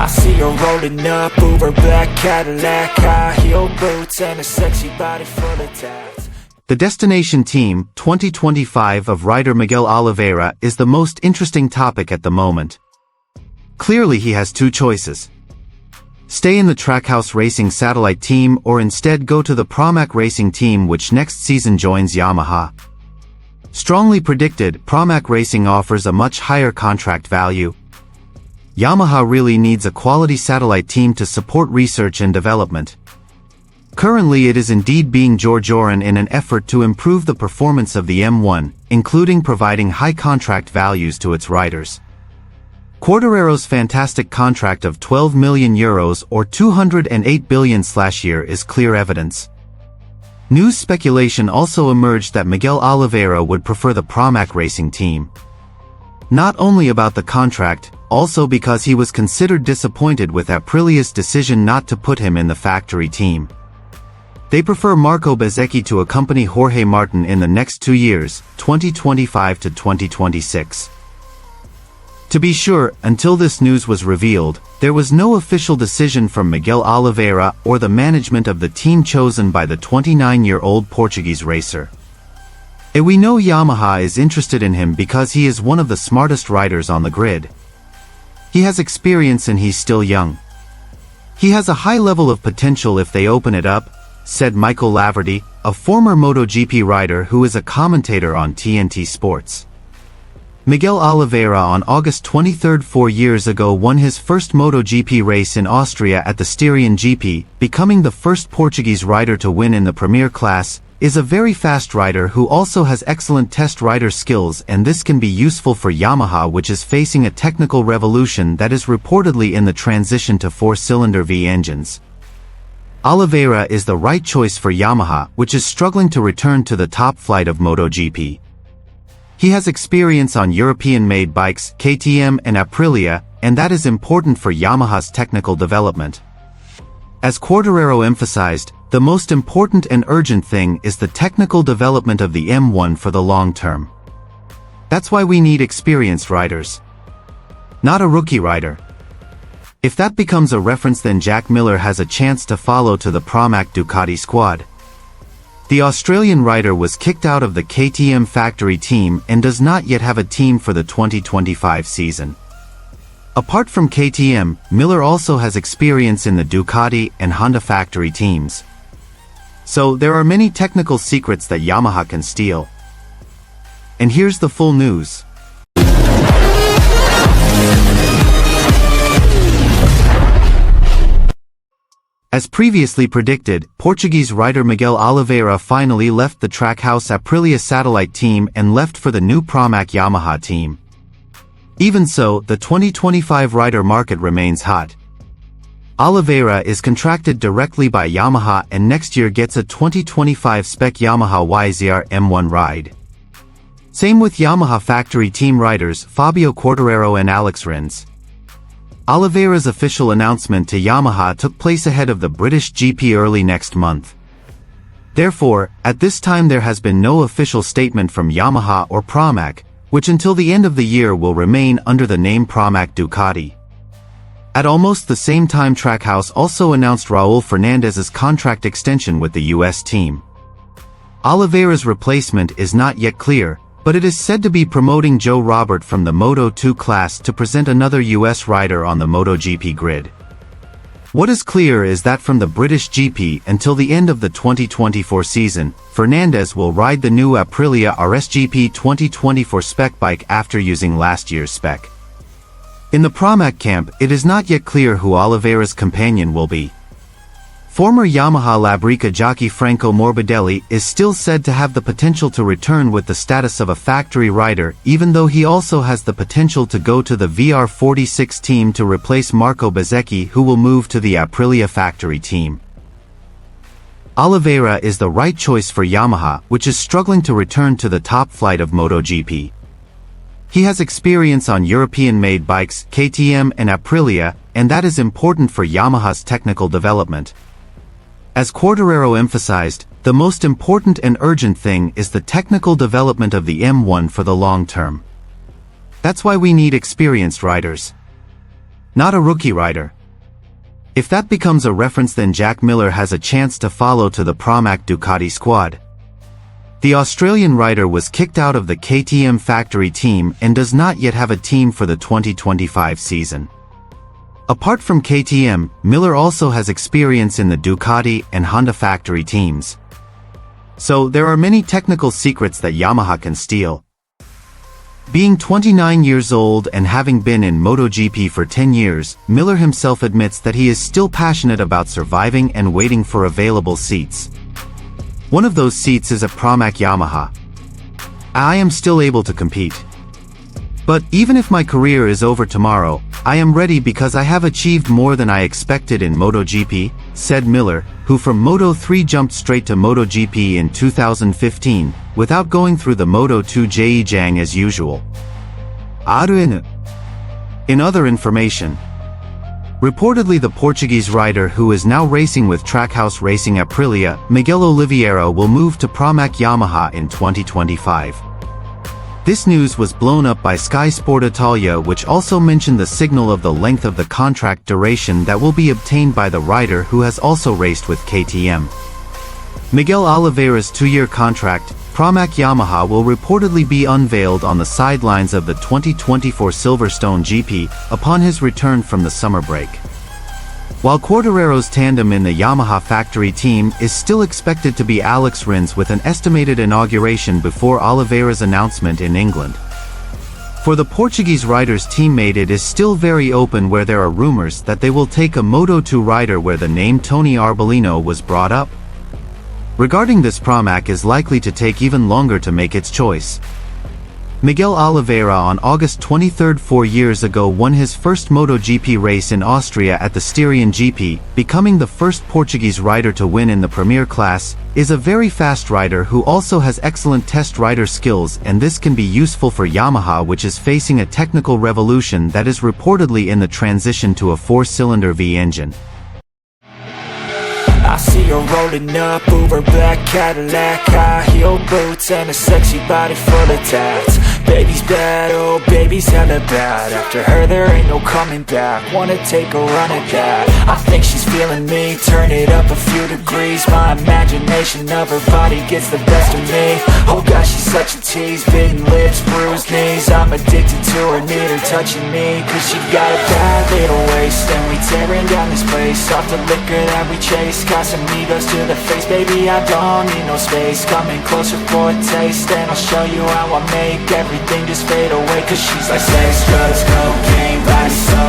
I see her rolling up, Uber black Cadillac, high heel boots and a sexy body full of tats. The Destination Team 2025 of rider Miguel Oliveira is the most interesting topic at the moment. Clearly he has two choices. Stay in the Trackhouse Racing satellite team or instead go to the Pramac Racing team, which next season joins Yamaha. Strongly predicted, Pramac Racing offers a much higher contract value. Yamaha really needs a quality satellite team to support research and development. Currently it is indeed being Jorjoran in an effort to improve the performance of the M1, including providing high contract values to its riders. Quartararo's fantastic contract of €12 million or $208 billion/year is clear evidence. News speculation also emerged that Miguel Oliveira would prefer the Pramac Racing team. Not only about the contract, also because he was considered disappointed with Aprilia's decision not to put him in the factory team. They prefer Marco Bezzecchi to accompany Jorge Martin in the next 2 years, 2025 to 2026. To be sure, until this news was revealed, there was no official decision from Miguel Oliveira or the management of the team chosen by the 29-year-old Portuguese racer. And we know Yamaha is interested in him because he is one of the smartest riders on the grid. He has experience and he's still young. He has a high level of potential if they open it up, said Michael Laverty, a former MotoGP rider who is a commentator on TNT Sports. Miguel Oliveira on August 23, 4 years ago, won his first MotoGP race in Austria at the Styrian GP, becoming the first Portuguese rider to win in the Premier class, is a very fast rider who also has excellent test rider skills, and this can be useful for Yamaha, which is facing a technical revolution that is reportedly in the transition to 4-cylinder V engines. Oliveira is the right choice for Yamaha, which is struggling to return to the top flight of MotoGP. He has experience on European-made bikes, KTM and Aprilia, and that is important for Yamaha's technical development. As Quartararo emphasized, the most important and urgent thing is the technical development of the M1 for the long term. That's why we need experienced riders. Not a rookie rider. If that becomes a reference, then Jack Miller has a chance to follow to the Pramac Ducati squad. The Australian rider was kicked out of the KTM factory team and does not yet have a team for the 2025 season. Apart from KTM, Miller also has experience in the Ducati and Honda factory teams. So there are many technical secrets that Yamaha can steal. And here's the full news. As previously predicted, Portuguese rider Miguel Oliveira finally left the Trackhouse Aprilia satellite team and left for the new Pramac Yamaha team. Even so, the 2025 rider market remains hot. Oliveira is contracted directly by Yamaha and next year gets a 2025 spec Yamaha YZR M1 ride. Same with Yamaha factory team riders Fabio Quartararo and Alex Rins. Oliveira's official announcement to Yamaha took place ahead of the British GP early next month. Therefore, at this time there has been no official statement from Yamaha or Pramac, which until the end of the year will remain under the name Pramac Ducati. At almost the same time, Trackhouse also announced Raul Fernandez's contract extension with the US team. Oliveira's replacement is not yet clear, but it is said to be promoting Joe Robert from the Moto2 class to present another US rider on the MotoGP grid. What is clear is that from the British GP until the end of the 2024 season, Fernandez will ride the new Aprilia RSGP 2024 spec bike after using last year's spec. In the Pramac camp, it is not yet clear who Oliveira's companion will be. Former Yamaha Labrica jockey Franco Morbidelli is still said to have the potential to return with the status of a factory rider, even though he also has the potential to go to the VR46 team to replace Marco Bezzecchi, who will move to the Aprilia factory team. Oliveira is the right choice for Yamaha, which is struggling to return to the top flight of MotoGP. He has experience on European-made bikes, KTM and Aprilia, and that is important for Yamaha's technical development. As Quartararo emphasized, the most important and urgent thing is the technical development of the M1 for the long term. That's why we need experienced riders. not a rookie rider. If that becomes a reference, then Jack Miller has a chance to follow to the Pramac Ducati squad. The Australian rider was kicked out of the KTM factory team and does not yet have a team for the 2025 season. Apart from KTM, Miller also has experience in the Ducati and Honda factory teams. So there are many technical secrets that Yamaha can steal. Being 29 years old and having been in MotoGP for 10 years, Miller himself admits that he is still passionate about surviving and waiting for available seats. One of those seats is a Pramac Yamaha. I am still able to compete. But even if my career is over tomorrow, I am ready because I have achieved more than I expected in MotoGP, said Miller, who from Moto3 jumped straight to MotoGP in 2015, without going through the Moto2 Zhejiang as usual. In other information, reportedly the Portuguese rider who is now racing with Trackhouse Racing Aprilia, Miguel Oliveira, will move to Pramac Yamaha in 2025. This news was blown up by Sky Sport Italia, which also mentioned the signal of the length of the contract duration that will be obtained by the rider who has also raced with KTM. Miguel Oliveira's 2-year contract, Pramac Yamaha, will reportedly be unveiled on the sidelines of the 2024 Silverstone GP upon his return from the summer break. While Quartararo's tandem in the Yamaha factory team is still expected to be Alex Rins, with an estimated inauguration before Oliveira's announcement in England. For the Portuguese rider's teammate, it is still very open, where there are rumors that they will take a Moto2 rider where the name Tony Arbolino was brought up. Regarding this, Pramac is likely to take even longer to make its choice. Miguel Oliveira on August 23, 4 years ago, won his first MotoGP race in Austria at the Styrian GP, becoming the first Portuguese rider to win in the Premier class, is a very fast rider who also has excellent test rider skills, and this can be useful for Yamaha, which is facing a technical revolution that is reportedly in the transition to a 4-cylinder V engine. I see her rolling up, Uber black Cadillac, high heel boots and a sexy body full of tats. Baby's bad, oh baby's hella bad. After her there ain't no coming back. Wanna take a run at that. I think she's feeling me, turn it up a few degrees. My imagination of her body gets the best of me. Oh gosh, she's such a tease, bitten lips, bruised knees. I'm addicted to her, need her touching me, cause she got a bad little waist. And we tearing down this place, off the liquor that we chase. Casamigos to the face, baby I don't need no space. Coming closer for a taste, and I'll show you how I make everything just fade away. Cause she's like sex, drugs, cocaine, body so